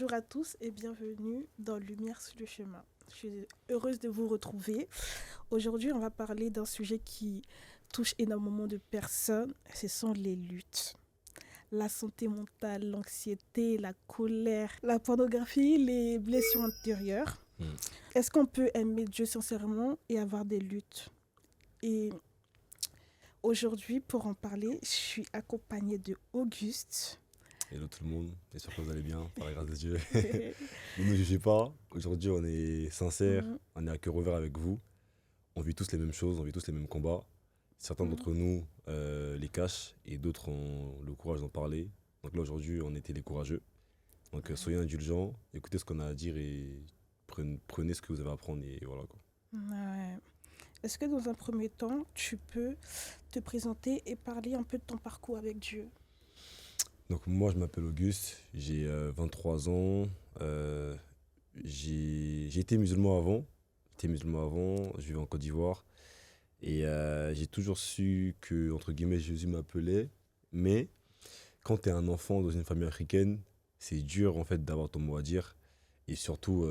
Bonjour à tous et bienvenue dans Lumière sur le chemin. Je suis heureuse de vous retrouver. Aujourd'hui, on va parler d'un sujet qui touche énormément de personnes. Ce sont les luttes. La santé mentale, l'anxiété, la colère, la pornographie, les blessures intérieures. Mm. Est-ce qu'on peut aimer Dieu sincèrement et avoir des luttes? Et aujourd'hui, pour en parler, je suis accompagnée de Auguste. Hello tout le monde, j'espère que vous allez bien, par la grâce de Dieu. Ne nous jugez pas, aujourd'hui on est sincère, Mhm. on est à cœur ouvert avec vous. On vit tous les mêmes choses, on vit tous les mêmes combats. Certains Mhm. d'entre nous les cachent et d'autres ont le courage d'en parler. Donc là aujourd'hui on était les courageux. Donc soyez indulgents, écoutez ce qu'on a à dire et prenez ce que vous avez à apprendre et voilà quoi. Ouais. Est-ce que dans un premier temps, tu peux te présenter et parler un peu de ton parcours avec Dieu? Donc moi je m'appelle Auguste, j'ai 23 ans, euh, j'ai été musulman avant, je vivais en Côte d'Ivoire et j'ai toujours su que, entre guillemets, Jésus m'appelait, mais quand tu es un enfant dans une famille africaine, c'est dur en fait d'avoir ton mot à dire et surtout,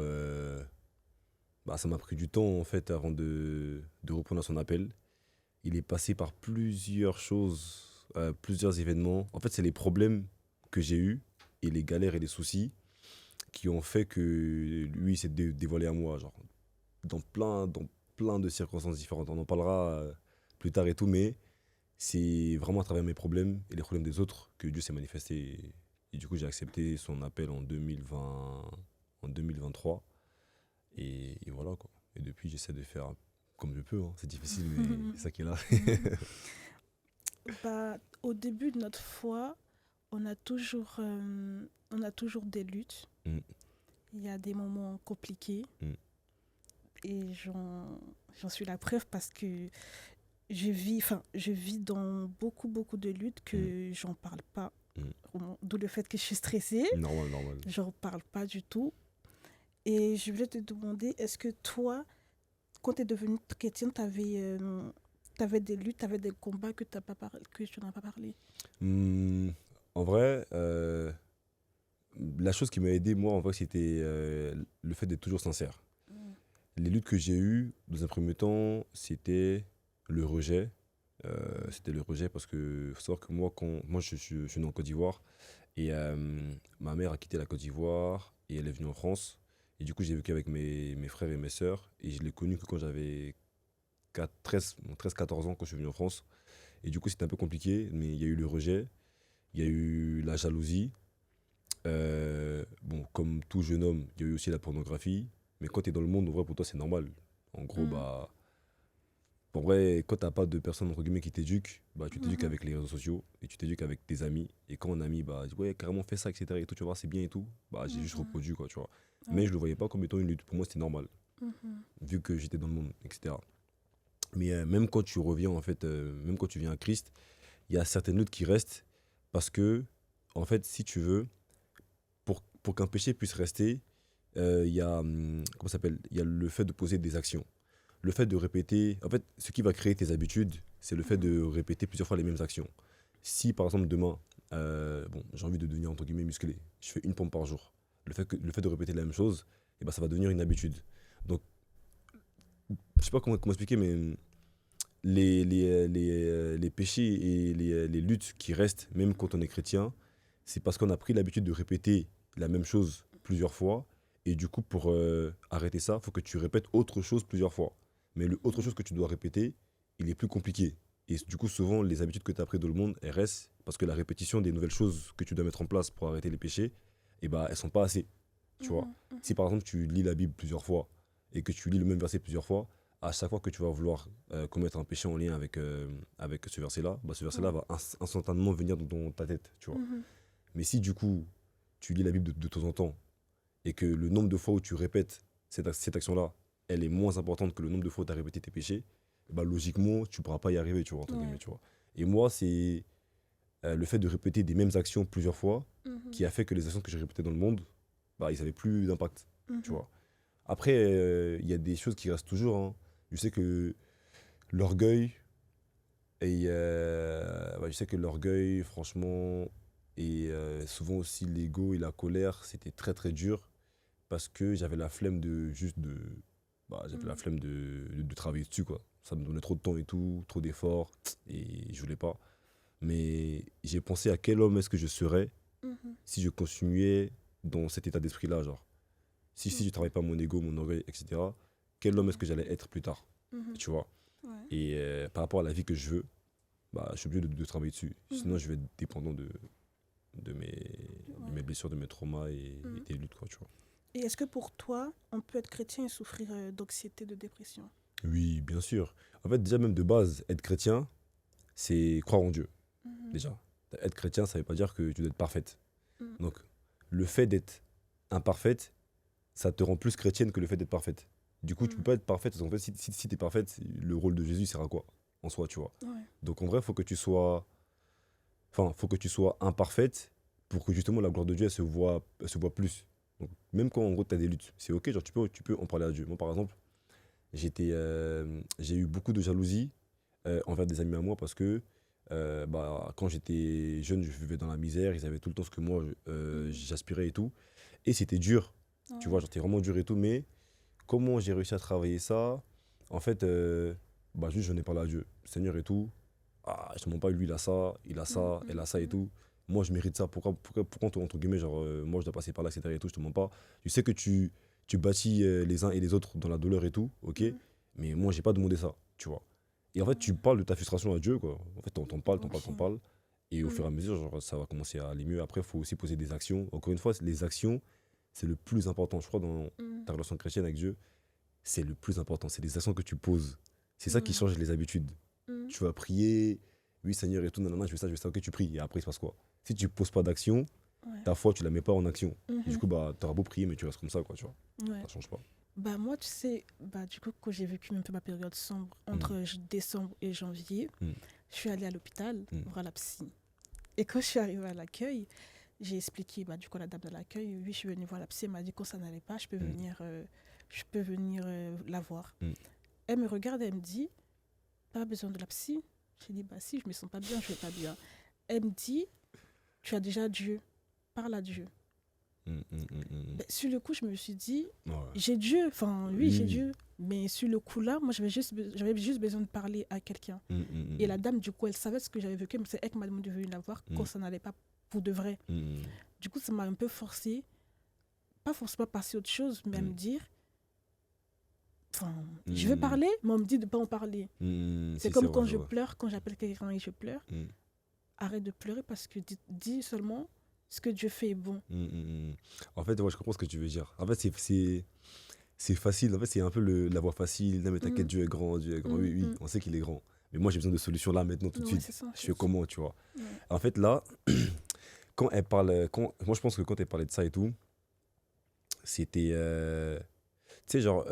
ça m'a pris du temps en fait avant de répondre à son appel. Il est passé par plusieurs choses, plusieurs événements. En fait, c'est les problèmes que j'ai eus et les galères et les soucis qui ont fait que lui s'est dévoilé à moi, genre dans plein de circonstances différentes. On en parlera plus tard et tout, mais c'est vraiment à travers mes problèmes et les problèmes des autres que Dieu s'est manifesté. Et du coup, j'ai accepté son appel en 2020, en 2023. Et voilà quoi. Et depuis, j'essaie de faire comme je peux, hein. C'est difficile, mais c'est ça qui est là. Au début de notre foi, on a toujours des luttes. Mm, Il y a des moments compliqués mm, et j'en suis la preuve parce que je vis dans beaucoup, beaucoup de luttes mm, que j'en parle pas. mm. D'où le fait que je suis stressée. Normal, normal. J'en parle pas du tout. Et je voulais te demander, est-ce que toi, quand tu es devenue chrétienne, t'avais des luttes, t'avais des combats que tu n'as pas parlé? Hmm, En vrai, la chose qui m'a aidé, moi, en vrai, c'était le fait d'être toujours sincère. Mm. Les luttes que j'ai eues, dans un premier temps, c'était le rejet. C'était le rejet parce que faut savoir que moi je suis né en Côte d'Ivoire et ma mère a quitté la Côte d'Ivoire et elle est venue en France. Et du coup, j'ai vécu avec mes frères et mes sœurs et je l'ai connue que quand j'avais 13-14 ans quand je suis venu en France. Et du coup, c'était un peu compliqué, mais il y a eu le rejet, il y a eu la jalousie. Bon, comme tout jeune homme, il y a eu aussi la pornographie. Mais quand tu es dans le monde, en vrai, pour toi, c'est normal. En gros, Mm. en vrai, quand t'as pas de personnes, entre guillemets, qui t'éduquent, tu t'éduques Mhm. avec les réseaux sociaux et tu t'éduques avec tes amis. Et quand un ami, dit, ouais, carrément, fais ça, etc. Et tout, tu vas voir, c'est bien et tout. J'ai juste Mhm. reproduit, quoi, tu vois. Mais Ouais. je le voyais pas comme étant une lutte. Pour moi, c'était normal, Mhm. vu que j'étais dans le monde, etc. Mais même quand tu reviens, en fait, même quand tu viens à Christ, il y a certaines luttes qui restent parce que, en fait, si tu veux, pour qu'un péché puisse rester, il y a, comment ça s'appelle? Il y a le fait de poser des actions. Le fait de répéter, en fait, ce qui va créer tes habitudes, c'est le fait de répéter plusieurs fois les mêmes actions. Si par exemple demain, j'ai envie de devenir entre guillemets musclé, je fais une pompe par jour. Le fait de répéter la même chose, ça va devenir une habitude. Donc, je sais pas comment expliquer, mais les péchés et les luttes qui restent, même quand on est chrétien, c'est parce qu'on a pris l'habitude de répéter la même chose plusieurs fois. Et du coup, pour arrêter ça, il faut que tu répètes autre chose plusieurs fois. Mais le autre chose que tu dois répéter, il est plus compliqué. Et du coup, souvent, les habitudes que tu as apprises dans le monde, elles restent parce que la répétition des nouvelles choses que tu dois mettre en place pour arrêter les péchés, elles sont pas assez. Tu vois. Mhm. Si par exemple, tu lis la Bible plusieurs fois et que tu lis le même verset plusieurs fois, à chaque fois que tu vas vouloir commettre un péché en lien avec ce verset-là, ce verset-là Mhm. va instantanément venir dans ta tête, tu vois. Mhm. Mais si du coup, tu lis la Bible de temps en temps et que le nombre de fois où tu répètes cette action-là, elle est moins importante que le nombre de fois où tu as répété tes péchés, logiquement, tu ne pourras pas y arriver, tu vois, entre guillemets, Ouais. tu vois. Et moi, c'est le fait de répéter des mêmes actions plusieurs fois Mhm. qui a fait que les actions que j'ai répétées dans le monde, ils n'avaient plus d'impact, tu Mhm. vois. Après, il y a des choses qui restent toujours, hein. Je sais que l'orgueil, je sais que l'orgueil, franchement, Et souvent aussi, l'ego et la colère, c'était très très dur parce que j'avais la flemme de juste de. Bah, j'avais la Mhm. flemme de travailler dessus, quoi. Ça me donnait trop de temps et tout, trop d'efforts, et je voulais pas. Mais j'ai pensé à quel homme est-ce que je serais Mhm. si je continuais dans cet état d'esprit-là, genre. Si je Ok. travaille pas mon ego, mon orgueil, etc., quel homme est-ce Ouais. que j'allais être plus tard, Mhm. tu vois. Ouais. Et par rapport à la vie que je veux, bah, je suis obligé de travailler dessus. Sinon, Mhm. je vais être dépendant de mes Ouais. blessures, de mes traumas et Mhm. des luttes, quoi, tu vois. Et est-ce que pour toi, on peut être chrétien et souffrir d'anxiété, de dépression? Oui, bien sûr. En fait, déjà, même de base, être chrétien, c'est croire en Dieu, Mhm. déjà. Être chrétien, ça veut pas dire que tu dois être parfaite. Mhm. Donc, le fait d'être imparfaite, ça te rend plus chrétienne que le fait d'être parfaite. Du coup, tu peux Mhm. pas être parfaite, parce qu'en fait, si tu es parfaite, le rôle de Jésus sert à quoi en soi, tu vois. Ouais. Donc, en vrai, faut que tu sois imparfaite pour que justement la gloire de Dieu elle se voit plus. Donc, même quand en gros tu as des luttes, c'est ok, genre tu peux en parler à Dieu. Moi, par exemple, j'ai eu beaucoup de jalousie envers des amis à moi parce que bah, quand j'étais jeune, je vivais dans la misère, ils avaient tout le temps ce que moi Mhm. j'aspirais et tout. Et c'était dur, tu vois, Ouais. genre c'était vraiment dur et tout, mais comment j'ai réussi à travailler ça? En fait, bah, juste je n'ai parlé à Dieu, Seigneur et tout. Ah, je te mens pas, lui il a Mhm. ça, elle Mhm. a ça et Mhm. tout. Moi je mérite ça. Pourquoi entre guillemets, genre, moi je dois passer par là, etc. et tout, je te mens pas. Je sais que tu bâtis les uns et les autres dans la douleur et tout, ok? Mhm. Mais moi j'ai pas demandé ça, tu vois. Et en fait, tu Ouais. parles de ta frustration à Dieu, quoi. En fait, t'en parles, t'en parles, Ok. t'en parles. Et au fur et Mhm. à mesure, genre, ça va commencer à aller mieux. Après, il faut aussi poser des actions. Encore une fois, les actions, c'est le plus important. Je crois dans Mhm. ta relation chrétienne avec Dieu, c'est le plus important. C'est les actions que tu poses. C'est ça qui Ouais. change les habitudes. Mhm. Tu vas prier, oui Seigneur et tout, nanana, je veux ça, ok, tu pries. Et après, il se passe quoi? Si tu poses pas d'action, Ouais. ta foi, tu la mets pas en action. Et du Mhm. coup, bah, t'auras beau prier, mais tu restes comme ça, quoi, tu vois. Ouais. Ça change pas. Bah moi, tu sais, bah du coup, quand j'ai vécu un peu ma période sombre Mm, entre décembre et janvier, mm, je suis allée à l'hôpital mm, voir la psy. Et quand je suis arrivée à l'accueil, j'ai expliqué, bah du coup, à la dame de l'accueil, oui, je suis venue voir la psy, elle m'a dit que ça n'allait pas, mm, je peux venir la voir. mm, Elle me regarde, elle me dit, pas besoin de la psy. J'ai dit, bah si, je me sens pas bien, je vais pas bien. Elle me dit, tu as déjà Dieu, parle à Dieu. mm, mm, mm, mm, Ben, sur le coup, je me suis dit, mm. Ouais. j'ai Dieu, enfin oui, j'ai Oui. Dieu. Mais sur le coup là, moi j'avais juste besoin de parler à quelqu'un. Mm, mm, Et la mm, dame, du coup, elle savait ce que j'avais vécu, mais c'est elle qui m'a demandé de venir la voir quand mm, ça n'allait pas pour de vrai. mm, Du coup, ça m'a un peu forcé, pas forcément passer à autre chose, mais à me mm, dire, enfin, je veux mm, parler, mais on me dit de pas en parler. C'est Si, c'est comme vrai, quand je je vois. pleure, quand j'appelle quelqu'un et je pleure, Mm, arrête de pleurer parce que dis seulement ce que Dieu fait est bon. En fait, ouais, je comprends ce que tu veux dire. En fait, c'est facile. En fait, c'est un peu la voie facile. Non, mais t'inquiète, Mm, Dieu est grand, Dieu est grand. Oui, mm, oui, mm. on sait qu'il est grand. Mais moi, j'ai besoin de solutions là, maintenant, tout de Ouais, c'est suite. ça en Je fais fait. comment, tu vois. Ouais. En fait, là, quand elle parle. Moi, je pense que quand elle parlait de ça et tout, c'était. Tu sais, genre,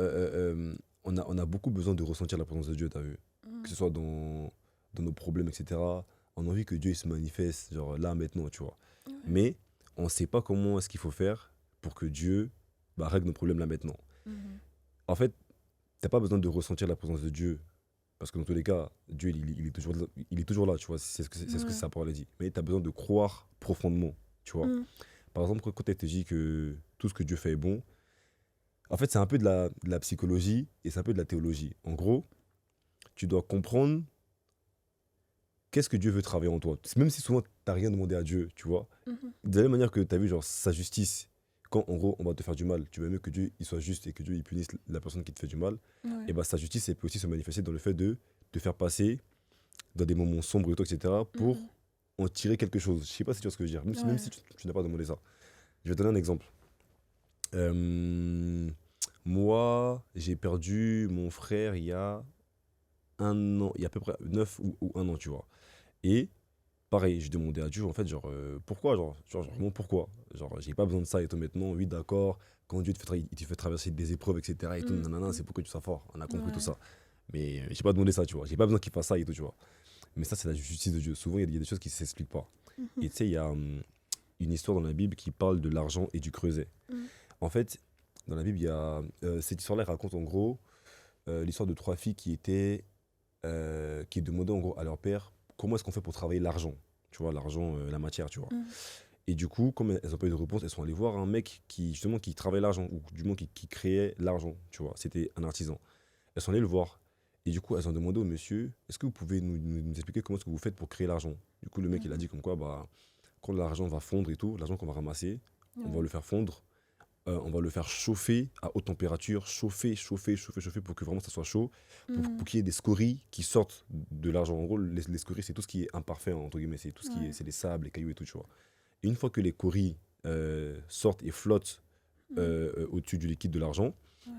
on a beaucoup besoin de ressentir la présence de Dieu, t'as vu? Que Mm, ce soit dans nos problèmes, etc. On a envie que Dieu il se manifeste, genre là, maintenant, tu vois. ouais. Mais on ne sait pas comment est-ce qu'il faut faire pour que Dieu bah, règle nos problèmes là, maintenant. Mhm. En fait, t'as pas besoin de ressentir la présence de Dieu. Parce que dans tous les cas, Dieu, il est toujours là, tu vois. C'est ce que Ouais. sa parole dit. Mais tu as besoin de croire profondément, tu vois. Mm, Par exemple, quand elle te dit que tout ce que Dieu fait est bon, en fait, c'est un peu de la psychologie et c'est un peu de la théologie. En gros, tu dois comprendre qu'est-ce que Dieu veut travailler en toi. Même si souvent, tu n'as rien demandé à Dieu, tu vois. mhm. De la même manière que tu as vu, genre, sa justice, quand en gros, on va te faire du mal, tu veux mieux que Dieu il soit juste et que Dieu il punisse la personne qui te fait du mal. Ouais. Et bah, sa justice, elle peut aussi se manifester dans le fait de te faire passer dans des moments sombres et tout, etc., pour Mhm. en tirer quelque chose. Je sais pas si tu vois ce que je veux dire, même Ouais. si tu n'as pas demandé ça. Je vais te donner un exemple. Euh, Moi, j'ai perdu mon frère il y a un an, il y a à peu près 9 ou un an, tu vois. Et pareil, je demandais à Dieu, en fait, genre, pourquoi, genre, vraiment pourquoi? Genre, j'ai pas besoin de ça et tout maintenant, oui, d'accord, quand Dieu il te fait traverser des épreuves, etc., et tout, Mm, nanana, mm. c'est pour que tu sois fort, on a compris tout Ouais. ça. Mais j'ai pas demandé ça, tu vois, j'ai pas besoin qu'il fasse ça et tout, tu vois. Mais ça, c'est la justice de Dieu. Souvent, il y a des choses qui ne s'expliquent pas. Mhm. Et tu sais, il y a une histoire dans la Bible qui parle de l'argent et du creuset. Mm. En fait, dans la Bible, il y a, cette histoire-là raconte en gros l'histoire de trois filles qui demandaient en gros à leur père comment est-ce qu'on fait pour travailler l'argent, tu vois, l'argent, la matière, tu vois. Mhm. Et du coup, comme elles n'ont pas eu de réponse, elles sont allées voir un mec justement, qui travaillait l'argent, ou du moins qui créait l'argent, tu vois. C'était un artisan. Elles sont allées le voir. Et du coup, elles ont demandé au monsieur, est-ce que vous pouvez nous expliquer comment est-ce que vous faites pour créer l'argent? Du coup, le mec, il a dit comme quoi, bah, quand l'argent va fondre et tout, l'argent qu'on va ramasser, on va Ouais. le faire fondre, on va le faire chauffer à haute température, chauffer pour que vraiment ça soit chaud, pour Mhm. qu'il y ait des scories qui sortent de l'argent. En gros, les scories, c'est tout ce qui est imparfait, entre guillemets, c'est tout ce qui est, Ouais. c'est les sables, les cailloux et tout, tu vois. Et une fois que les scories sortent et flottent Mhm. au-dessus du liquide de l'argent, Ouais.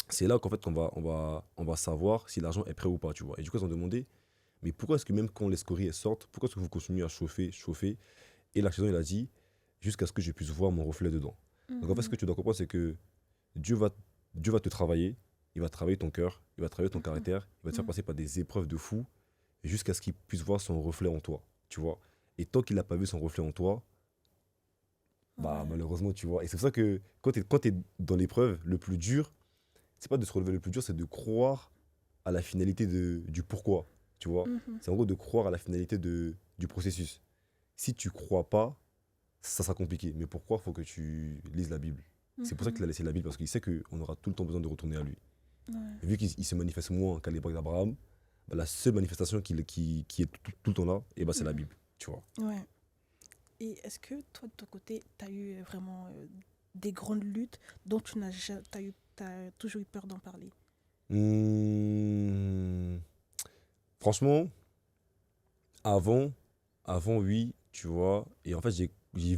c'est là qu'en fait on va savoir si l'argent est prêt ou pas, tu vois. Et du coup, ils ont demandé, mais pourquoi est-ce que même quand les scories elles sortent, pourquoi est-ce que vous continuez à chauffer? Et l'artisan, il a dit, jusqu'à ce que je puisse voir mon reflet dedans. Donc en fait, ce Mhm. que tu dois comprendre, c'est que Dieu va, Dieu va te travailler, il va travailler ton cœur, il va travailler ton Mhm. caractère, il va te faire Mhm. passer par des épreuves de fou, jusqu'à ce qu'il puisse voir son reflet en toi, tu vois. Et tant qu'il n'a pas vu son reflet en toi, bah Ouais. malheureusement, tu vois. Et c'est pour ça que quand tu es dans l'épreuve, le plus dur, c'est pas de se relever, le plus dur, c'est de croire à la finalité du pourquoi, tu vois. Mhm. C'est en gros de croire à la finalité du processus. Si tu crois pas, ça sera compliqué. Mais pourquoi? Faut que tu lises la Bible. C'est pour ça qu'il Mhm. a laissé la Bible, parce qu'il sait qu'on aura tout le temps besoin de retourner à lui. Ouais. Et vu qu'il se manifeste moins qu'à l'époque d'Abraham, bah, la seule manifestation qui est tout le temps là, et bah, c'est la Mhm. Bible, tu vois. Ouais. Et est-ce que toi, de ton côté, tu as eu vraiment des grandes luttes dont tu n'as t'as toujours eu peur d'en parler? Hmm, franchement, avant, avant, oui, tu vois. Et en fait,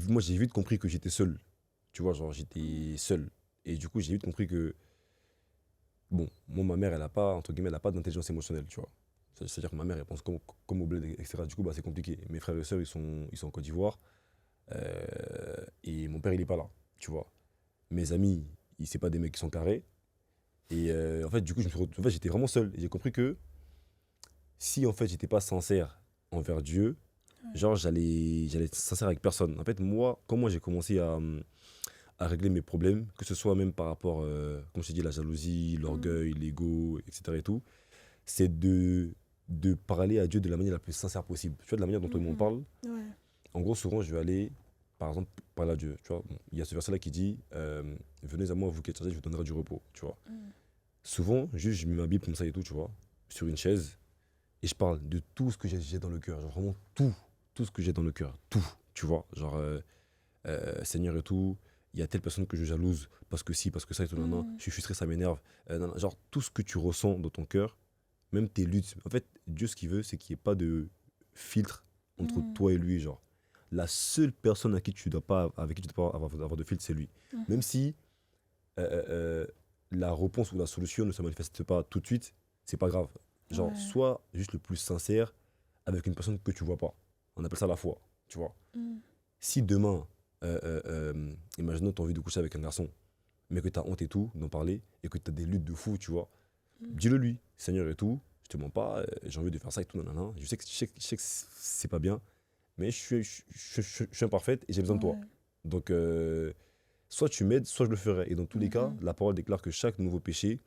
moi, j'ai vite compris que j'étais seul. Tu vois, genre, j'étais seul. Et du coup, j'ai vite compris que, bon, moi, ma mère, elle a pas, entre guillemets, elle a pas d'intelligence émotionnelle, tu vois. C'est-à-dire que ma mère, elle pense comme au bled, etc. Du coup, bah, c'est compliqué. Mes frères et sœurs, ils sont en Côte d'Ivoire. Et mon père, il est pas là, tu vois. Mes amis, c'est pas des mecs qui sont carrés. Et en fait, du coup, en fait, j'étais vraiment seul. Et j'ai compris que si, en fait, j'étais pas sincère envers Dieu, Ouais. genre, j'allais être sincère avec personne. En fait, moi, comment j'ai commencé à régler mes problèmes, que ce soit même par rapport, comme je t'ai dit, la jalousie, Mhm. l'orgueil, l'ego, etc. et tout, c'est de parler à Dieu de la manière la plus sincère possible. Tu vois, de la manière dont on m'en Mhm. parle. Ouais. En gros, souvent, je vais aller, par exemple, parler à Dieu. Tu vois, bon, il y a ce verset-là qui dit, venez à moi, vous qui êtes chargés, je vous donnerai du repos. Tu vois. Mhm. Souvent, juste, je mets ma Bible comme ça et tout, tu vois, sur une chaise, et je parle de tout ce que j'ai dans le cœur. Genre, vraiment tout ce que j'ai dans le cœur. Tout, tu vois. Genre, Seigneur et tout, il y a telle personne que je jalouse parce que si, parce que ça et tout, nan, nan. Mhm. Je suis frustré, ça m'énerve. Nan, nan. Genre, tout ce que tu ressens dans ton cœur, même tes luttes. En fait, Dieu, ce qu'il veut, c'est qu'il n'y ait pas de filtre entre Mhm. toi et lui. Genre, la seule personne avec qui tu ne dois pas avoir de filtre, c'est lui. Même Mhm. si euh, euh, euh, la réponse ou la solution ne se manifeste pas tout de suite, c'est pas grave. Genre, Ouais. sois juste le plus sincère avec une personne que tu vois pas. On appelle ça la foi, tu vois. Mhm. Si demain, imaginons tu as envie de coucher avec un garçon, mais que tu as honte et tout d'en parler, et que tu as des luttes de fou, tu vois, Mhm. dis-le lui, Seigneur et tout, je te mens pas, j'ai envie de faire ça et tout, nanana. Je sais que c'est pas bien, mais je suis imparfaite et j'ai besoin de toi. Ouais. Donc, soit tu m'aides, soit je le ferai. Et dans tous les cas, Mhm. la parole déclare que chaque nouveau péché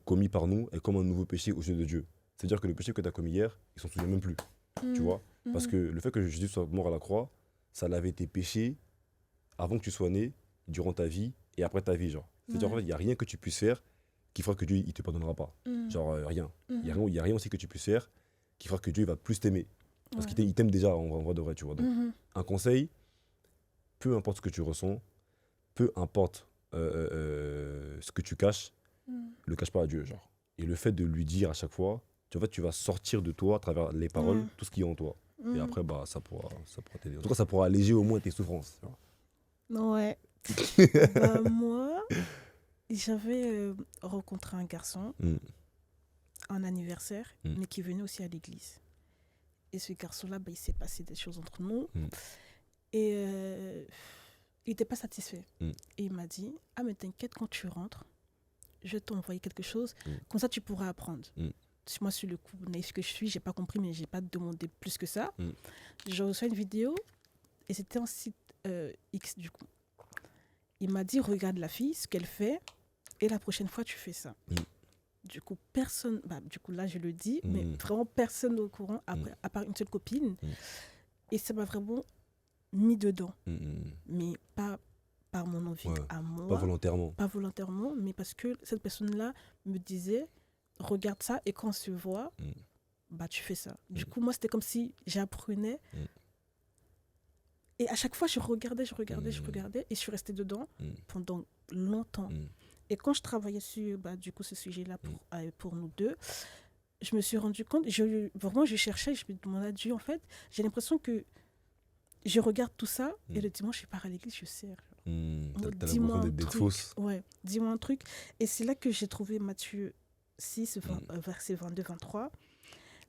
commis par nous est comme un nouveau péché aux yeux de Dieu. C'est-à-dire que le péché que tu as commis hier, il s'en souvient même plus, tu Mhm. vois. Parce Mhm. que le fait que Jésus soit mort à la croix, ça lavait tes péchés avant que tu sois né, durant ta vie et après ta vie, genre. C'est-à-dire, en Ouais. fait, il n'y a rien que tu puisses faire qui fera que Dieu, il te pardonnera pas. Mhm. Genre, rien. Il n'y a, Mhm. rien- y a rien aussi que tu puisses faire qui fera que Dieu il va plus t'aimer. Parce Ouais. il t'aime déjà en vrai de vrai, tu vois. Donc, Mhm. un conseil, peu importe ce que tu ressens, peu importe ce que tu caches, Mhm. le cache pas à Dieu, genre. Et le fait de lui dire à chaque fois, en fait, tu vas sortir de toi à travers les paroles, Ouais. tout ce qui est en toi. Et Mhm. après, bah, ça pourra t'aider. En tout cas, ça pourra alléger au moins tes souffrances. Tu Ouais. vois. Bah moi, j'avais rencontré un garçon Mm, en anniversaire, mm, mais qui venait aussi à l'église. Et ce garçon-là, bah, il s'est passé des choses entre nous. mm, Et il n'était pas satisfait. mm, Et il m'a dit, ah mais t'inquiète, quand tu rentres, je vais t'envoyer quelque chose. mm, Comme ça, tu pourras apprendre. mm, Moi, sur le coup, naïf que je suis, j'ai pas compris, mais j'ai pas demandé plus que ça. mm, Je reçois une vidéo et c'était un site X du coup. Il m'a dit, regarde la fille, ce qu'elle fait, et la prochaine fois, tu fais ça. mm, Du coup, personne, bah, du coup, là, je le dis, mais mm, vraiment personne n'est au courant, mm, après, à part une seule copine. mm. Et ça m'a vraiment mis dedans. Mm. Mais pas par mon envie Ouais. à Pas moi, volontairement. pas volontairement, mais parce que cette personne-là me disait, regarde ça, et quand on se voit, Mm. bah tu fais ça. Du Mm. coup, moi, c'était comme si j'apprenais. Mm. Et à chaque fois, je regardais, Mm. et je suis restée dedans Mm. pendant longtemps. Mm. Et quand je travaillais sur du coup, ce sujet-là Mm. pour nous deux, je me suis rendu compte, vraiment, je cherchais, je me demandais, Dieu, en fait, j'ai l'impression que je regarde tout ça, et Mm. le dimanche, je pars à l'église, je sers. T'as Dis-moi l'impression un d'être truc. fausse. Ouais, dis-moi un truc. Et c'est là que j'ai trouvé Matthieu 6, Mm. verset 22-23.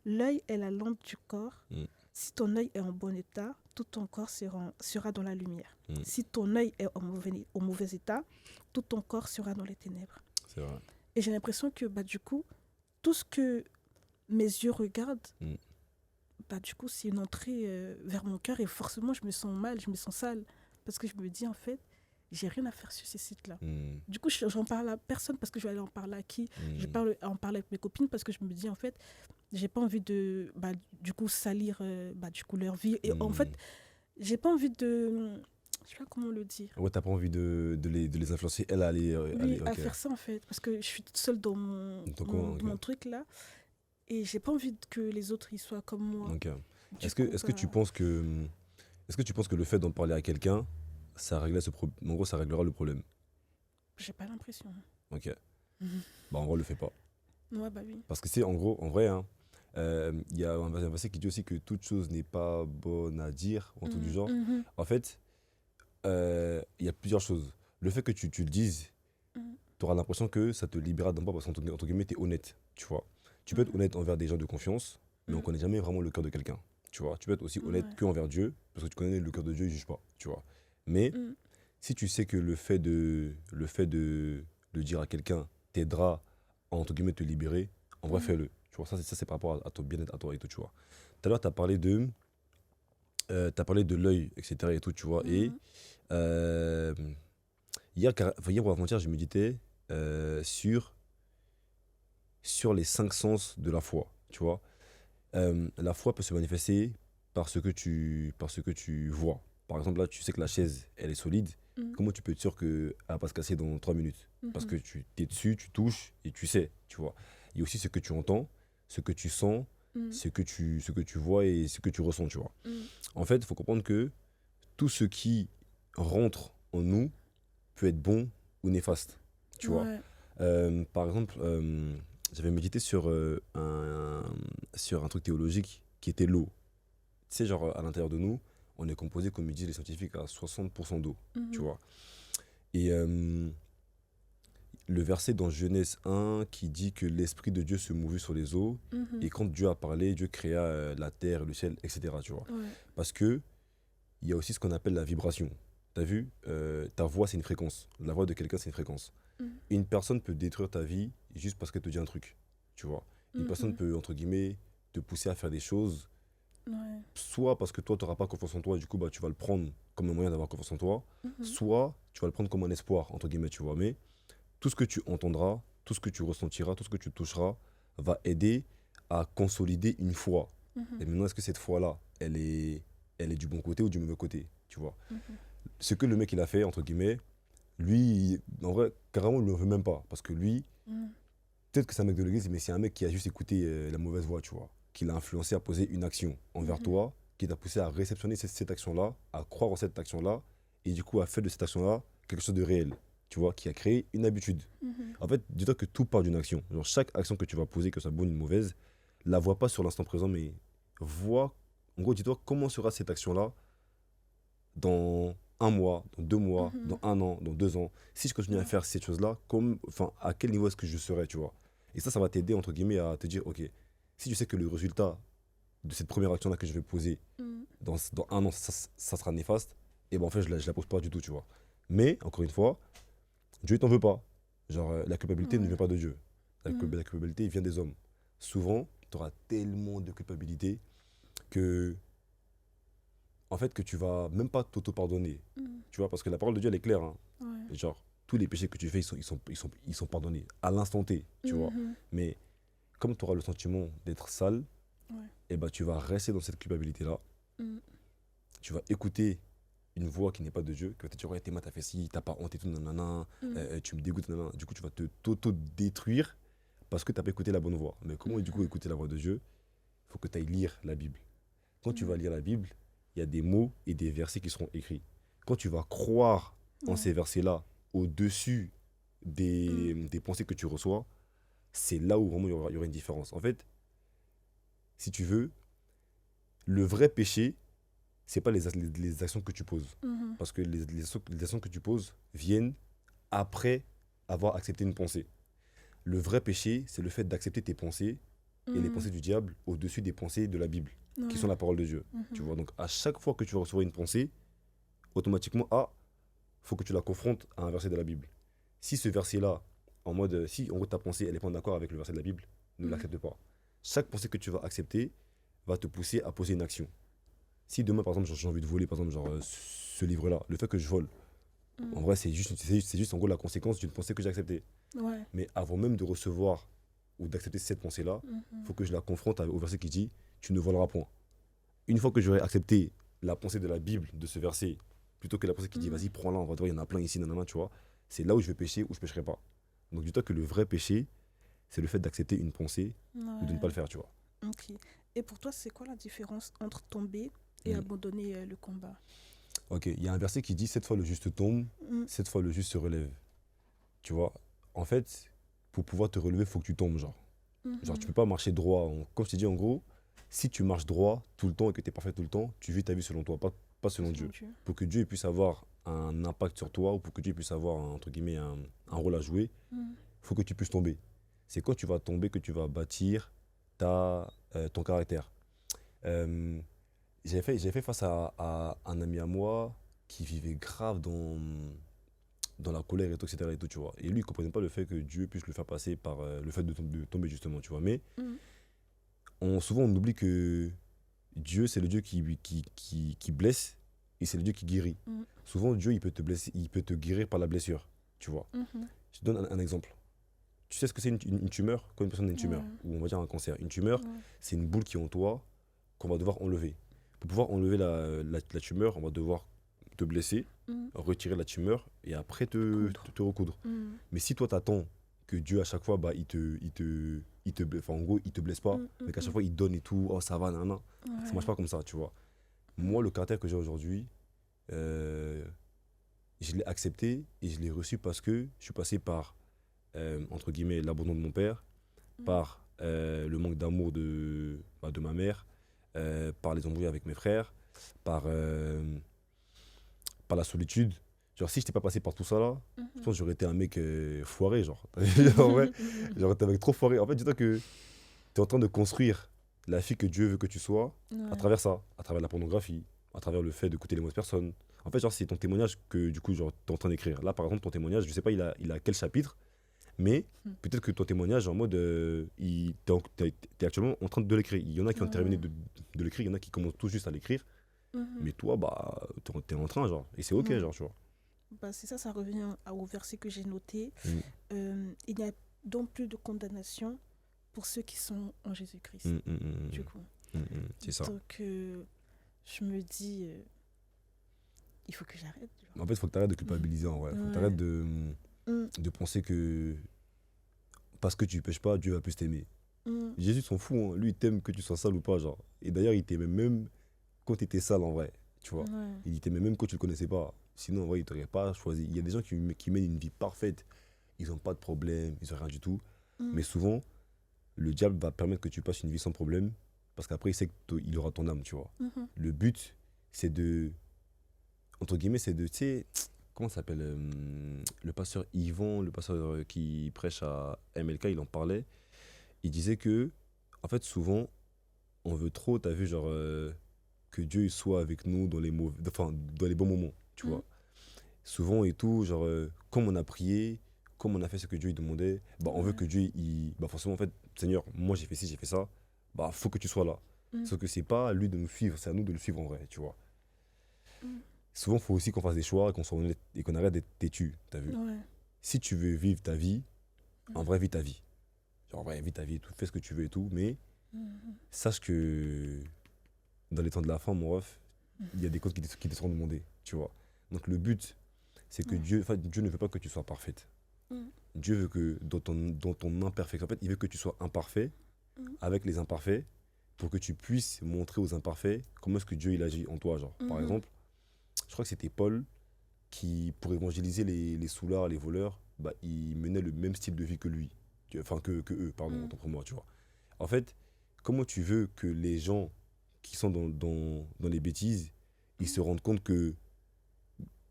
L'œil est la lampe du corps. Mm. Si ton œil est en bon état, tout ton corps sera dans la lumière. Mm. Si ton œil est au mauvais état, tout ton corps sera dans les ténèbres. C'est vrai. Et j'ai l'impression que du coup, tout ce que mes yeux regardent, Mm. du coup, c'est une entrée vers mon cœur, et forcément, je me sens mal, je me sens sale, parce que je me dis, en fait, j'ai rien à faire sur ces sites-là. Mm. Du coup, j'en parle à personne, parce que je vais aller en parler à qui? Je Mm. en parler avec mes copines, parce que je me dis, en fait, j'ai pas envie de du coup salir du coup leur vie, et en fait, j'ai pas envie de, je sais pas comment le dire, Ouais, t'as pas envie de les influencer, elle, à aller. oui, à Ok. faire ça, en fait, parce que je suis toute seule dans Dans quoi, ok. mon truc là, et j'ai pas envie que les autres ils soient comme moi. Ok. Du Est-ce que, coup, est-ce que tu penses que. Est-ce que tu penses que le fait d'en parler à quelqu'un, ça réglera ce problème? En gros, ça réglera le problème. j'ai pas l'impression. Ok. Mhm. Bah, en gros, le fait pas. Ouais, bah oui. Parce que c'est en gros, en vrai, hein, il y a un verset qui dit aussi que toute chose n'est pas bonne à dire, en tout du genre. Mhm. En fait, il y a plusieurs choses. Le fait que tu le dises, Mhm. tu auras l'impression que ça te libérera d'un pas parce qu'entre guillemets, tu es honnête, tu vois. Tu peux être honnête envers des gens de confiance, mais on Mhm. connaît jamais vraiment le cœur de quelqu'un, tu vois. Tu peux être aussi honnête Ouais. que envers Dieu, parce que tu connais le cœur de Dieu, il juge pas, tu vois. Mais Mhm. si tu sais que le fait de le dire à quelqu'un t'aidera à, entre guillemets, te libérer, en vrai, Mhm. fais-le. Tu vois, ça, c'est par rapport à ton bien-être, à toi et tout, tu vois. Tout à l'heure, t'as parlé de l'œil, etc. et tout, tu vois. Et Mhm. euh, hier ou avant-hier, je méditais sur les 5 sens de la foi, tu vois. La foi peut se manifester par ce que tu vois. Par exemple, là, tu sais que la chaise, elle est solide. Mhm. Comment tu peux être sûr qu'elle va pas se casser dans 3 minutes? Parce que Mhm. tu es dessus, tu touches et tu sais, tu vois. Il y a aussi ce que tu entends, ce que tu sens, Mhm. ce que tu vois et ce que tu ressens, tu vois. Mhm. En fait, il faut comprendre que tout ce qui rentre en nous peut être bon ou néfaste, tu vois. Ouais. Par exemple, j'avais médité sur un truc théologique qui était l'eau. Tu sais, genre, à l'intérieur de nous, on est composé, comme ils disent les scientifiques, à 60% d'eau, tu Mhm. vois. Et le verset dans Genèse 1 qui dit que l'Esprit de Dieu se mouvait sur les eaux, Mhm. et quand Dieu a parlé, Dieu créa la terre, le ciel, etc., tu vois. Ouais. Parce que il y a aussi ce qu'on appelle la vibration. T'as vu, ta voix, c'est une fréquence. La voix de quelqu'un, c'est une fréquence. Mhm. Une personne peut détruire ta vie juste parce qu'elle te dit un truc, tu vois. Une personne Mhm. peut, entre guillemets, te pousser à faire des choses, Ouais. soit parce que toi, tu n'auras pas confiance en toi, et du coup, bah, tu vas le prendre comme un moyen d'avoir confiance en toi, Mhm. soit tu vas le prendre comme un espoir, entre guillemets, tu vois. Mais tout ce que tu entendras, tout ce que tu ressentiras, tout ce que tu toucheras, va aider à consolider une foi. Mhm. Et maintenant, est-ce que cette foi-là, elle est du bon côté ou du mauvais côté, tu vois. Mhm. Ce que le mec, il a fait, entre guillemets, lui, en vrai, carrément, il ne le veut même pas. Parce que lui, Mhm. peut-être que c'est un mec de l'église, mais c'est un mec qui a juste écouté la mauvaise voix, tu vois. Qui l'a influencé à poser une action envers Mhm. toi, qui t'a poussé à réceptionner cette action-là, à croire en cette action-là, et du coup à faire de cette action-là quelque chose de réel, tu vois, qui a créé une habitude. Mhm. En fait, dis-toi que tout part d'une action. Genre, chaque action que tu vas poser, que ce soit bonne ou mauvaise, la vois pas sur l'instant présent, mais vois, en gros, dis-toi comment sera cette action-là dans un mois, dans 2 mois, Mhm. dans un an, dans 2 ans. Si je continue à Ouais. faire cette chose-là, enfin, à quel niveau est-ce que je serai, tu vois. Et ça va t'aider, entre guillemets, à te dire, ok, si je sais que le résultat de cette première action-là que je vais poser Mhm. dans un an, ça sera néfaste, et ben en fait, je la pose pas du tout, tu vois. Mais, encore une fois, Dieu, il t'en veut pas. Genre, la culpabilité ne Ouais. vient pas de Dieu. Mhm. La culpabilité, il vient des hommes. Souvent, tu auras tellement de culpabilité que, en fait, que tu vas même pas t'auto-pardonner. Mhm. Tu vois, parce que la parole de Dieu, elle est claire, hein. Ouais. Genre, tous les péchés que tu fais, ils sont pardonnés à l'instant T, tu vois. Mhm. Mais comme tu auras le sentiment d'être sale, Ouais. et ben tu vas rester dans cette culpabilité-là. Mhm. tu vas écouter une voix qui n'est pas de Dieu, qui va te dire, ouais, t'as fait ci, t'as pas honte et tout, nanana, tu me dégoûtes, nanana. Du coup, tu vas t'auto-détruire parce que t'as pas écouté la bonne voix. Mais comment, du coup, écouter la voix de Dieu? Il faut que tu ailles lire la Bible. Quand tu vas lire la Bible, il y a des mots et des versets qui seront écrits. Quand tu vas croire en ces versets-là, au-dessus des pensées que tu reçois, c'est là où vraiment il y aura une différence. En fait, si tu veux, le vrai péché, c'est pas les actions que tu poses. Parce que les actions que tu poses viennent après avoir accepté une pensée. Le vrai péché, c'est le fait d'accepter tes pensées et les pensées du diable au-dessus des pensées de la Bible, qui sont la parole de Dieu. Tu vois, donc à chaque fois que tu vas recevoir une pensée, automatiquement, faut que tu la confrontes à un verset de la Bible. Si ce verset-là, en mode, si en gros ta pensée, elle n'est pas en accord avec le verset de la Bible, ne l'accepte pas. Chaque pensée que tu vas accepter va te pousser à poser une action. Si demain, par exemple, j'ai envie de voler, par exemple, ce livre-là, le fait que je vole, en vrai, c'est juste en gros la conséquence d'une pensée que j'ai acceptée. Ouais. Mais avant même de recevoir ou d'accepter cette pensée-là, il faut que je la confronte au verset qui dit tu ne voleras point. Une fois que j'aurai accepté la pensée de la Bible de ce verset, plutôt que la pensée qui dit vas-y, prends-la, on va voir, il y en a plein ici, nanana, tu vois, c'est là où je vais pécher ou je pécherai pas. Donc, dis-toi que le vrai péché, c'est le fait d'accepter une pensée ou de ne pas le faire, tu vois. Ok. Et pour toi, c'est quoi la différence entre tomber et abandonner le combat? Ok, il y a un verset qui dit 7 fois le juste tombe, 7 fois le juste se relève. Tu vois, en fait, pour pouvoir te relever, il faut que tu tombes, genre. Genre, tu peux pas marcher droit. Comme je t'ai dit, en gros, si tu marches droit tout le temps et que tu es parfait tout le temps, tu vis ta vie selon toi, pas selon Dieu. Pour que Dieu puisse avoir un impact sur toi ou pour que Dieu puisse avoir, entre guillemets, un rôle à jouer, il faut que tu puisses tomber. C'est quand tu vas tomber que tu vas bâtir ton caractère. J'ai fait face à un ami à moi qui vivait grave dans la colère et tout, etc. Et tout, tu vois. Et lui, il ne comprenait pas le fait que Dieu puisse le faire passer par le fait de tomber, justement, tu vois. Mais souvent, on oublie que Dieu, c'est le Dieu qui blesse et c'est le Dieu qui guérit. Souvent, Dieu, il peut te blesser, il peut te guérir par la blessure, tu vois. Je te donne un exemple. Tu sais ce que c'est une tumeur? Quand une personne a une tumeur, ou on va dire un cancer. Une tumeur, c'est une boule qui est en toi qu'on va devoir enlever. Pour pouvoir enlever la tumeur, on va devoir te blesser, retirer la tumeur et après te recoudre. Mais si toi t'attends que Dieu à chaque fois en gros il te blesse pas, mais qu'à chaque fois il donne et tout, oh ça va, nanana, ça marche pas comme ça, tu vois. Moi le caractère que j'ai aujourd'hui, je l'ai accepté et je l'ai reçu parce que je suis passé par entre guillemets l'abandon de mon père, par le manque d'amour de ma mère, par les embrouilles avec mes frères, par la solitude. Genre, si je n'étais pas passé par tout ça là, je pense que j'aurais été un mec foiré, genre. En vrai, j'aurais été un mec trop foiré. En fait, dis-toi que tu es en train de construire la fille que Dieu veut que tu sois à travers ça, à travers la pornographie, à travers le fait d'écouter les mauvaises personnes. En fait, genre, c'est ton témoignage que du coup, genre, tu es en train d'écrire. Là, par exemple, ton témoignage, je sais pas, il a quel chapitre, mais peut-être que ton témoignage, en mode, t'es actuellement en train de l'écrire. Il y en a qui ont terminé de l'écrire, il y en a qui commencent tout juste à l'écrire. Mais toi, bah, t'es en train, genre. Et c'est ok, genre, tu vois. Bah, c'est ça, ça revient au verset que j'ai noté. Il n'y a donc plus de condamnation pour ceux qui sont en Jésus-Christ. Du coup. C'est ça. Donc, je me dis, il faut que j'arrête. En fait, il faut que tu arrêtes de culpabiliser, en vrai. Il faut que tu arrêtes de penser que parce que tu pêches pas, Dieu va plus t'aimer. Jésus s'en fout, hein. Lui, il t'aime que tu sois sale ou pas, genre. Et d'ailleurs, il t'aimait même quand tu étais sale, en vrai. Tu vois. Il t'aimait même quand tu le connaissais pas. Sinon, en vrai, il t'aurait pas choisi. Il y a des gens qui mènent une vie parfaite. Ils n'ont pas de problème, ils n'ont rien du tout. Mais souvent, le diable va permettre que tu passes une vie sans problème parce qu'après, il sait qu'il aura ton âme, tu vois. Le but, c'est de. Entre guillemets, c'est de. Tu sais, comment ça s'appelle le pasteur Yvan, le pasteur qui prêche à MLK, il en parlait. Il disait que, en fait, souvent, on veut trop, t'as vu, genre, que Dieu soit avec nous dans les dans les bons moments, tu vois. Souvent et tout, genre, comme on a prié, comme on a fait ce que Dieu lui demandait, bah, on veut que Dieu, bah, forcément, en fait, Seigneur, moi j'ai fait ci, j'ai fait ça, bah, faut que tu sois là. Sauf que c'est pas à lui de nous suivre, c'est à nous de le suivre en vrai, tu vois. Souvent, il faut aussi qu'on fasse des choix et qu'on soit honnête et qu'on arrête d'être têtu, t'as vu. Si tu veux vivre ta vie, en vrai, vis ta vie. Genre, en vrai, vis ta vie et tout, fais ce que tu veux et tout, mais sache que dans les temps de la fin, mon ref, il y a des causes qui te seront demandées, tu vois. Donc le but, c'est que Ouais. Dieu ne veut pas que tu sois parfaite. Mm. Dieu veut que dans ton imperfection, en fait, il veut que tu sois imparfait Mm. avec les imparfaits pour que tu puisses montrer aux imparfaits comment est-ce que Dieu il agit en toi. Genre, par Mhm. exemple, je crois que c'était Paul qui, pour évangéliser les soulards, les voleurs, bah, il menait le même style de vie que lui. Enfin, que eux, pardon, Mm. autant pour moi, tu vois. En fait, comment tu veux que les gens qui sont dans les bêtises, ils se rendent compte que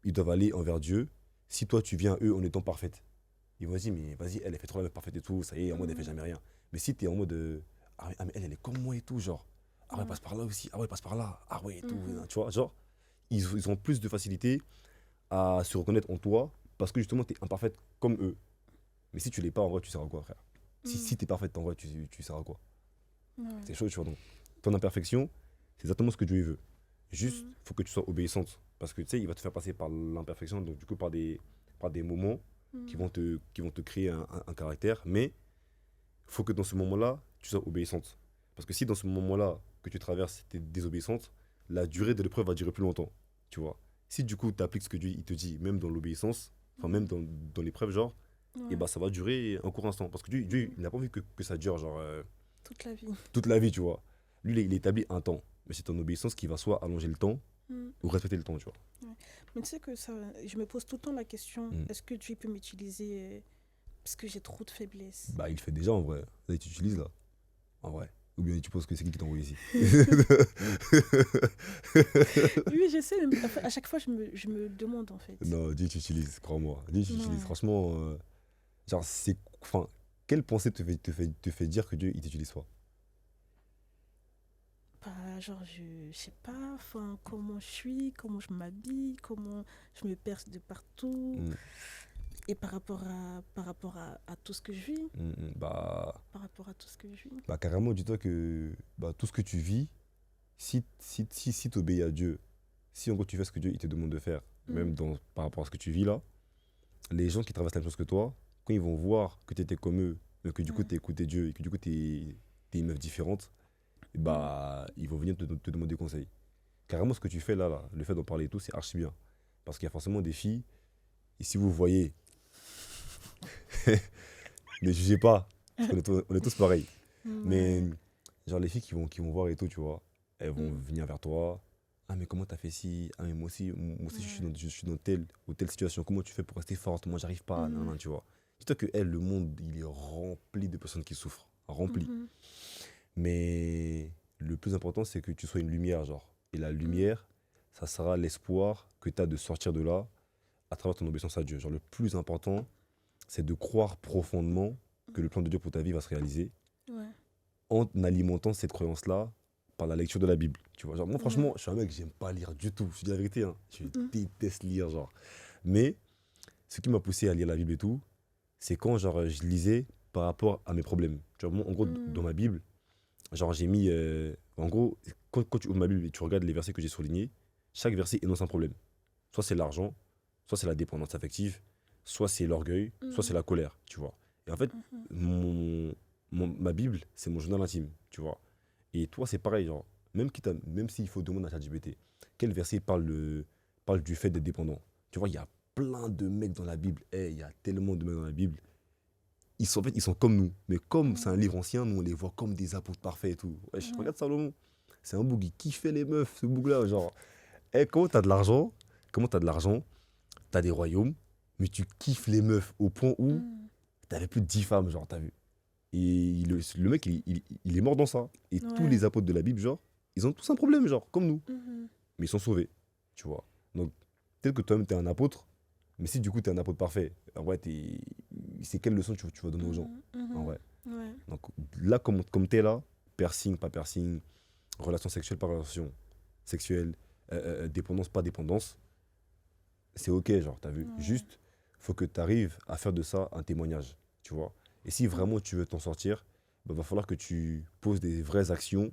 ils doivent aller envers Dieu si toi tu viens à eux en étant parfaite? Ils vont se dire, mais vas-y, elle fait trop la meuf parfaite et tout, ça y est, en mode elle fait Mm. jamais rien. Mais si t'es en mode, ah mais elle est comme moi et tout, genre, ah ouais, Ouais. passe par là aussi, ah ouais, passe par là, ah ouais et tout, Mhm. tu vois, genre, ils ont plus de facilité à se reconnaître en toi parce que justement t'es imparfaite comme eux. Mais si tu l'es pas, en vrai, tu seras à quoi, frère? Si Mm. t'es parfaite, en vrai, tu seras à quoi? Ouais. C'est chaud, tu vois. Donc, ton imperfection, c'est exactement ce que Dieu il veut. Juste, Mm. faut que tu sois obéissante. Parce que tu sais, il va te faire passer par l'imperfection, donc du coup, par des moments qui Mm. vont te créer un caractère. Mais faut que dans ce moment-là, tu sois obéissante. Parce que si dans ce moment-là que tu traverses, tu es désobéissante, la durée de l'épreuve va durer plus longtemps. Tu vois. Si du coup, tu appliques ce que Dieu il te dit, même dans l'obéissance, enfin, même Mm. dans l'épreuve, genre, et Ouais. bah ça va durer un court instant. Parce que Dieu Mm. il n'a pas envie que ça dure, genre. Toute la vie. Toute la vie, tu vois. Lui, il établit un temps. Mais c'est ton obéissance qui va soit allonger le temps Mm. ou respecter le temps, tu vois. Ouais. Mais tu sais que ça, je me pose tout le temps la question, Mm. est-ce que Dieu peut m'utiliser parce que j'ai trop de faiblesses? Bah, il le fait déjà en vrai. Là, tu utilises là, en vrai. Ou bien tu penses que c'est qui t'a envoyé ici? Oui, je sais, mais enfin, à chaque fois, je me demande en fait. Non, Dieu, tu utilises, crois-moi. Dieu, tu utilises. Ouais. Franchement, genre, c'est. Enfin, quelle pensée te fait dire que Dieu, il t'utilise pas? Bah, genre, je sais pas, enfin, comment je suis, comment je m'habille, comment je me perce de partout. Mm, Et par rapport à tout ce que je vis, bah, par rapport à tout ce que je vis. carrément, dis-toi que bah, tout ce que tu vis, si tu obéis à Dieu, si en gros tu fais ce que Dieu il te demande de faire, Mm. même par rapport à ce que tu vis là, les gens qui traversent la même chose que toi, quand ils vont voir que tu étais comme eux, mais que du coup Ouais. tu écouté Dieu et que du coup tu es une meuf différente, Mm. bah ils vont venir te demander conseil. Carrément, ce que tu fais là, le fait d'en parler et tout, c'est archi bien. Parce qu'il y a forcément des filles, et si vous voyez, ne jugez pas, parce qu'on est tous pareils. Mais Ouais. genre les filles qui vont voir et tout, tu vois, elles vont Mm. venir vers toi. Ah mais comment t'as fait ci? Ah mais moi aussi Ouais. je suis dans telle ou telle situation. Comment tu fais pour rester forte? Moi j'arrive pas. Non, Mm. non, tu vois. Dis-toi que elle, le monde, il est rempli de personnes qui souffrent. Rempli. Mhm. Mais le plus important, c'est que tu sois une lumière, genre. Et la Mm. lumière, ça sera l'espoir que tu as de sortir de là à travers ton obéissance à Dieu. Genre le plus important, c'est de croire profondément que le plan de Dieu pour ta vie va se réaliser Ouais. en alimentant cette croyance-là par la lecture de la Bible. Tu vois, genre, moi, Ouais. franchement, je suis un mec, j'aime pas lire du tout. Je dis la vérité, hein. Je Mm. déteste lire, genre. Mais ce qui m'a poussé à lire la Bible et tout, c'est quand, genre, je lisais par rapport à mes problèmes. Tu vois, moi, en gros, dans Mm. ma Bible, genre, j'ai mis. En gros, quand tu ouvres ma Bible et tu regardes les versets que j'ai soulignés, chaque verset énonce un problème. Soit c'est l'argent, soit c'est la dépendance affective, soit c'est l'orgueil, soit c'est Mm. la colère, tu vois. Et en fait, Mhm. ma Bible, c'est mon journal intime, tu vois. Et toi, c'est pareil, genre, même s'il faut demander à ChatGPT, quel verset parle du fait d'être dépendant. Tu vois, il y a plein de mecs dans la Bible, il y a tellement de mecs dans la Bible, en fait, ils sont comme nous. Mais comme c'est un Mm. livre ancien, nous, on les voit comme des apôtres parfaits et tout. Wesh, Ouais. regarde Salomon, c'est un bouc, il kiffait les meufs, ce bouc-là, genre. Comment t'as de l'argent, t'as des royaumes, mais tu kiffes les meufs au point où Mm. t'avais plus de 10 femmes, genre, t'as vu. Et le mec, il est mort dans ça. Et tous Ouais. les apôtres de la Bible, genre, ils ont tous un problème, genre, comme nous. Mhm. Mais ils sont sauvés, tu vois. Donc, peut-être que toi-même, t'es un apôtre, mais si du coup, t'es un apôtre parfait, en vrai, c'est quelle leçon tu vas donner aux gens, Mhm. en Mhm. vrai. Ouais. Donc, là, comme t'es là, piercing, pas piercing, relation sexuelle, pas relation sexuelle, dépendance, pas dépendance, c'est ok, genre, t'as vu. Ouais. Juste, faut que tu arrives à faire de ça un témoignage, tu vois. Et si Mm. vraiment tu veux t'en sortir, bah, va falloir que tu poses des vraies actions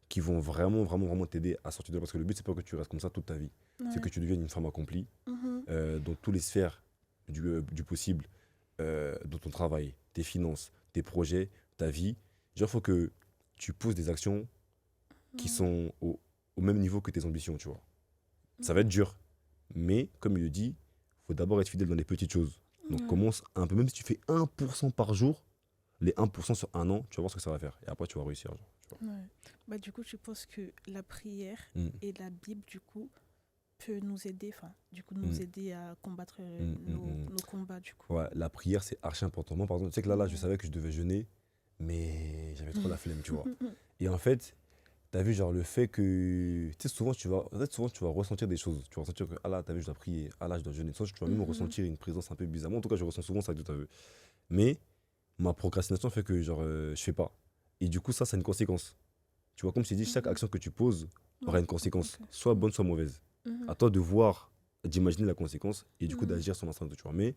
qui vont vraiment, vraiment, vraiment t'aider à sortir de là. Parce que le but, c'est pas que tu restes comme ça toute ta vie. C'est que Ouais. tu deviennes une femme accomplie Mhm. dans toutes les sphères du possible, dans ton travail, tes finances, tes projets, ta vie. Genre, il faut que tu poses des actions qui Mm. sont au même niveau que tes ambitions, tu vois. Ça va être dur. Mais, comme il le dit, il faut d'abord être fidèle dans les petites choses. Donc, Ouais. commence un peu, même si tu fais 1% par jour, les 1% sur un an, tu vas voir ce que ça va faire. Et après, tu vas réussir. Genre, tu vois. Ouais. Bah, du coup, je pense que la prière Mm, et la Bible, du coup, peut nous aider, enfin, du coup, mm, nous aider à combattre mm, mm, mm. nos combats, du coup. Ouais, la prière, c'est archi important. Moi, par exemple, tu sais que là, je Ouais. savais que je devais jeûner, mais j'avais trop la flemme, tu vois. Et en fait, t'as vu, genre, le fait que. Tu sais, souvent, tu vas ressentir des choses. Tu vas ressentir que, ah là, t'as vu, je dois prier. Ah là, je dois jeûner. Soit tu vas même Mhm. ressentir une présence un peu bizarre. Moi, en tout cas, je ressens souvent ça que tu as vu. Mais ma procrastination fait que, genre, je fais pas. Et du coup, ça a une conséquence. Tu vois, comme je t'ai dit, chaque Mhm. action que tu poses aura Ouais. une conséquence, Ok. soit bonne, soit mauvaise. Mhm. À toi de voir, d'imaginer la conséquence et du coup Mhm. d'agir sur l'instant, tu vois. Mais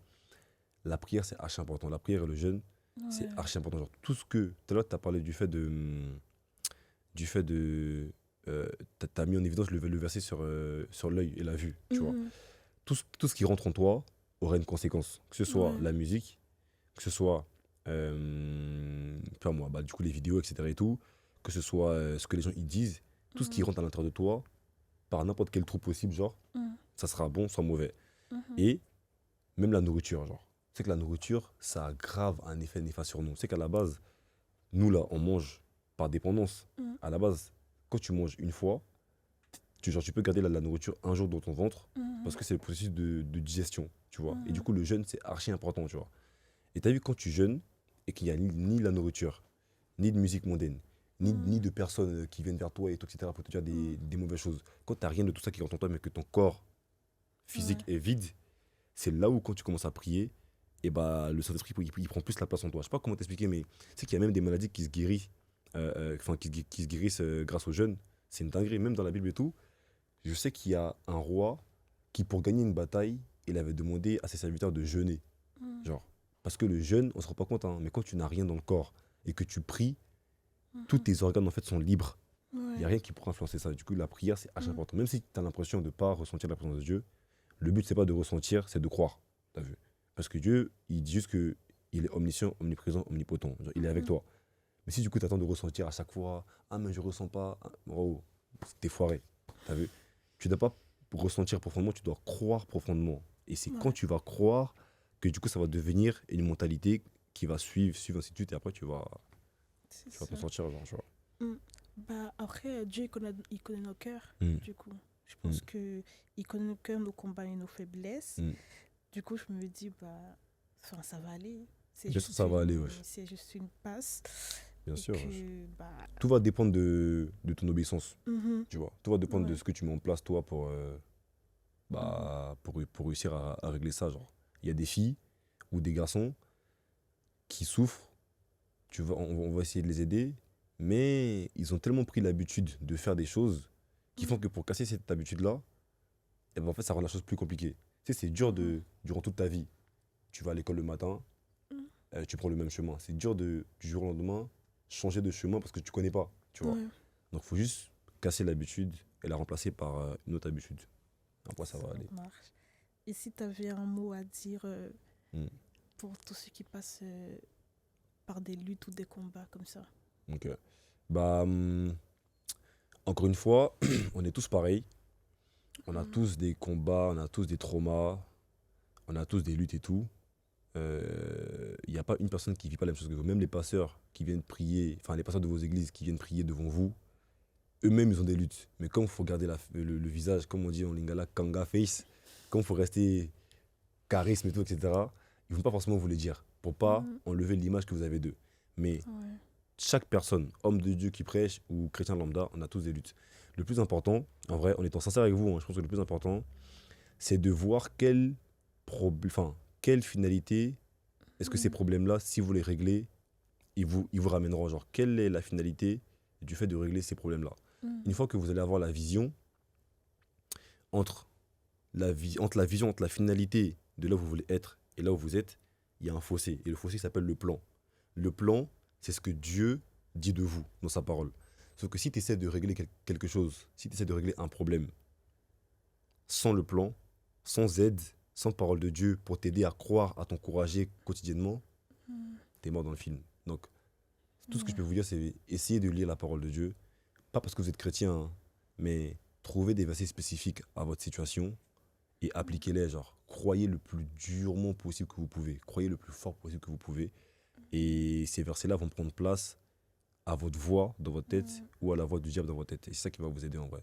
la prière, c'est archi important. La prière et le jeûne, c'est Ouais. archi important. Genre, tout ce que. Tout à l'heure, tu as parlé du fait de. Du fait de. T'as mis en évidence le verset sur l'œil et la vue, tu vois. Mhm. Tout ce qui rentre en toi aura une conséquence. Que ce soit Ouais. la musique, que ce soit. Pas moi, bah, du coup, les vidéos, etc. et tout. Que ce soit ce que les gens ils disent. Tout ce qui Mhm. rentre à l'intérieur de toi, par n'importe quel trou possible, genre, Mhm. ça sera bon, soit mauvais. Mhm. Et même la nourriture, genre. C'est que la nourriture, ça a grave un effet néfaste sur nous. C'est qu'à la base, nous là, on mange par dépendance. Mhm. À la base, quand tu manges une fois, genre, tu peux garder la nourriture un jour dans ton ventre Mhm. parce que c'est le processus de digestion, tu vois. Et du Mhm. coup, le jeûne, c'est archi important, tu vois. Et t'as vu, quand tu jeûnes et qu'il n'y a ni la nourriture, ni de musique mondaine, ni Mhm. de personnes qui viennent vers toi et tout, etc., pour te dire Mhm. des mauvaises choses. Quand t'as rien de tout ça qui rentre en toi, mais que ton corps physique Ouais. est vide, c'est là où quand tu commences à prier, et bah le Saint-Esprit il prend plus la place en toi. Je sais pas comment t'expliquer, mais c'est qu'il y a même des maladies qui se guérissent, qui se guérissent grâce au jeûne. C'est une dinguerie, même dans la Bible et tout. Je sais qu'il y a un roi qui, pour gagner une bataille, il avait demandé à ses serviteurs de jeûner. Mhm. Genre, parce que le jeûne, on se rend pas compte, hein, mais quand tu n'as rien dans le corps et que tu pries, tous Mhm. tes organes en fait sont libres. Il n'y a Ouais. rien qui pourra influencer ça. Du coup, la prière, c'est archi Mhm. important. Même si tu as l'impression de ne pas ressentir la présence de Dieu, le but, c'est pas de ressentir, c'est de croire. T'as vu? Parce que Dieu, il dit juste que il est omniscient, omniprésent, omnipotent. Genre, il est avec Mhm. toi. Mais si du coup, tu attends de ressentir à chaque fois, ah, mais je ressens pas, ah, oh, t'es foiré. T'as vu? Tu ne dois pas ressentir profondément, tu dois croire profondément. Et c'est quand Ouais. tu vas croire que du coup, ça va devenir une mentalité qui va suivre, ainsi de suite. Et après, C'est tu vas t'en ça. sortir, genre, tu vois. Mhm. Bah, après, Dieu, il connaît nos cœurs, Mm, du coup. Je mm, pense que il connaît nos cœurs, nos combats et nos faiblesses. mm. Du coup, je me dis, bah, enfin, ça va aller. Bien sûr, ça va aller, wesh. C'est juste une passe. Bien Et sûr, wesh. que, bah, Tout va dépendre de ton obéissance, mhm. tu vois. Tout va dépendre de Ouais. ce que tu mets en place, toi, Mhm. pour réussir à régler ça, genre. Il y a des filles ou des garçons qui souffrent, on va essayer de les aider, mais ils ont tellement pris l'habitude de faire des choses qui font Mhm. que pour casser cette habitude-là, eh ben, en fait, ça rend la chose plus compliquée. Tu sais, c'est dur Mhm. durant toute ta vie. Tu vas à l'école le matin, Mhm. tu prends le même chemin. C'est dur du jour au lendemain, changer de chemin parce que tu connais pas, tu vois. Ouais, Donc, il faut juste casser l'habitude et la remplacer par une autre habitude. Après, ça ça va aller. marche. Et si tu avais un mot à dire Hmm. pour tous ceux qui passent par des luttes ou des combats comme ça? Ok. Bah, encore une fois, on est tous pareils. On a Mhm. tous des combats, on a tous des traumas, on a tous des luttes et tout. Il n'y a pas une personne qui vit pas la même chose que vous. Même les pasteurs qui viennent prier, enfin les pasteurs de vos églises qui viennent prier devant vous, eux-mêmes ils ont des luttes. Mais comme il faut garder le visage, comme on dit en lingala, kanga face, comme il faut rester charisme et tout, etc., ils vont pas forcément vous le dire pour pas Mhm. enlever l'image que vous avez d'eux. Mais Ouais. chaque personne, homme de Dieu qui prêche ou chrétien lambda, on a tous des luttes. Le plus important, en vrai, en étant sincère avec vous, hein, je pense que le plus important, c'est de voir quelle finalité est-ce que ces Mhm. problèmes-là, si vous les réglez, ils vous ramèneront. Genre, quelle est la finalité du fait de régler ces problèmes-là? Une Mhm. fois que vous allez avoir la vision, entre entre la finalité de là où vous voulez être et là où vous êtes, il y a un fossé. Et le fossé s'appelle le plan. Le plan, c'est ce que Dieu dit de vous dans sa parole. Sauf que si tu essaies de régler quelque chose, si tu essaies de régler un problème sans le plan, sans aide, sans parole de Dieu pour t'aider à croire, à t'encourager quotidiennement, Mhm. t'es mort dans le film. Donc, tout ce que je Ouais. peux vous dire, c'est essayer de lire la parole de Dieu. Pas parce que vous êtes chrétien, hein, mais trouvez des versets spécifiques à votre situation et appliquez-les, genre, croyez le plus durement possible que vous pouvez, croyez le plus fort possible que vous pouvez, et ces versets-là vont prendre place à votre voix dans votre tête ou à la voix du diable dans votre tête, et c'est ça qui va vous aider en vrai.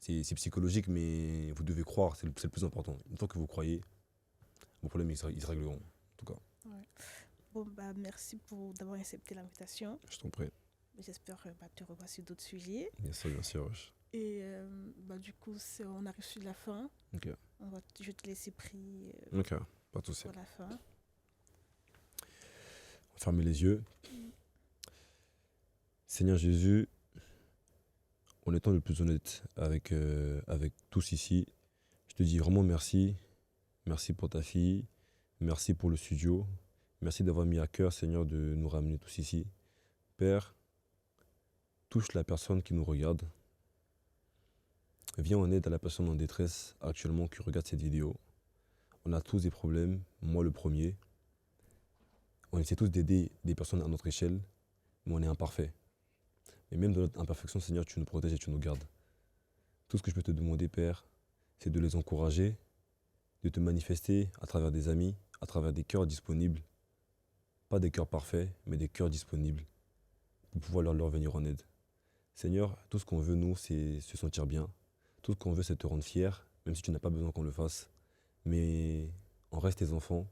C'est psychologique, mais vous devez croire, c'est le plus important. Une fois que vous croyez, vos problèmes, ils se régleront, en tout cas. Ouais. Bon, bah, merci d'avoir accepté l'invitation. Je t'en prie. J'espère te revoir sur d'autres sujets. Bien sûr, bien sûr. Wesh. Et du coup, on arrive sur la fin. Ok, Je vais te laisser prier ok, pas de souci. pour la fin. Fermez les yeux. Seigneur Jésus, en étant le plus honnête avec tous ici, je te dis vraiment merci. Merci pour ta fille. Merci pour le studio. Merci d'avoir mis à cœur, Seigneur, de nous ramener tous ici. Père, touche la personne qui nous regarde. Viens en aide à la personne en détresse actuellement qui regarde cette vidéo. On a tous des problèmes, moi le premier. On essaie tous d'aider des personnes à notre échelle, mais on est imparfait. Et même dans notre imperfection, Seigneur, tu nous protèges et tu nous gardes. Tout ce que je peux te demander, Père, c'est de les encourager, de te manifester à travers des amis, à travers des cœurs disponibles. Pas des cœurs parfaits, mais des cœurs disponibles pour pouvoir leur venir en aide. Seigneur, tout ce qu'on veut, nous, c'est se sentir bien. Tout ce qu'on veut, c'est te rendre fier, même si tu n'as pas besoin qu'on le fasse. Mais on reste tes enfants,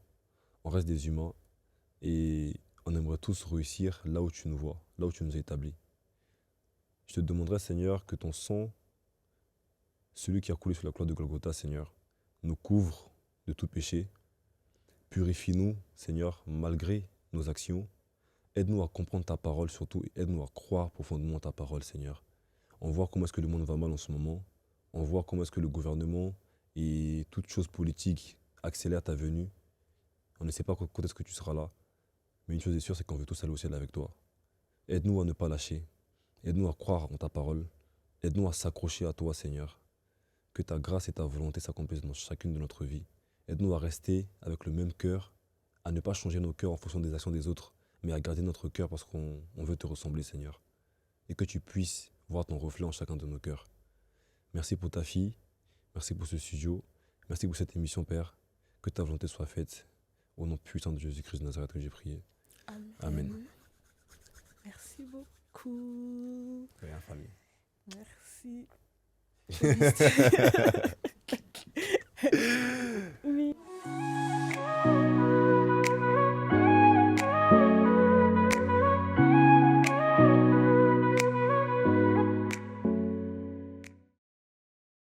on reste des humains, et on aimerait tous réussir là où tu nous vois, là où tu nous as établis. Je te demanderai, Seigneur, que ton sang, celui qui a coulé sur la croix de Golgotha, Seigneur, nous couvre de tout péché. Purifie-nous, Seigneur, malgré nos actions. Aide-nous à comprendre ta parole surtout, et aide-nous à croire profondément ta parole, Seigneur. On voit comment est-ce que le monde va mal en ce moment. On voit comment est-ce que le gouvernement et toute chose politique accélèrent ta venue. On ne sait pas quand est-ce que tu seras là. Mais une chose est sûre, c'est qu'on veut tous aller au ciel avec toi. Aide-nous à ne pas lâcher. Aide-nous à croire en ta parole. Aide-nous à s'accrocher à toi, Seigneur. Que ta grâce et ta volonté s'accomplissent dans chacune de notre vie. Aide-nous à rester avec le même cœur, à ne pas changer nos cœurs en fonction des actions des autres, mais à garder notre cœur parce qu'on veut te ressembler, Seigneur. Et que tu puisses voir ton reflet en chacun de nos cœurs. Merci pour ta fille, merci pour ce studio, merci pour cette émission, Père. Que ta volonté soit faite. Au nom puissant de Jésus-Christ de Nazareth que j'ai prié. Amen. Amen. Merci beaucoup. Rien, famille. Merci.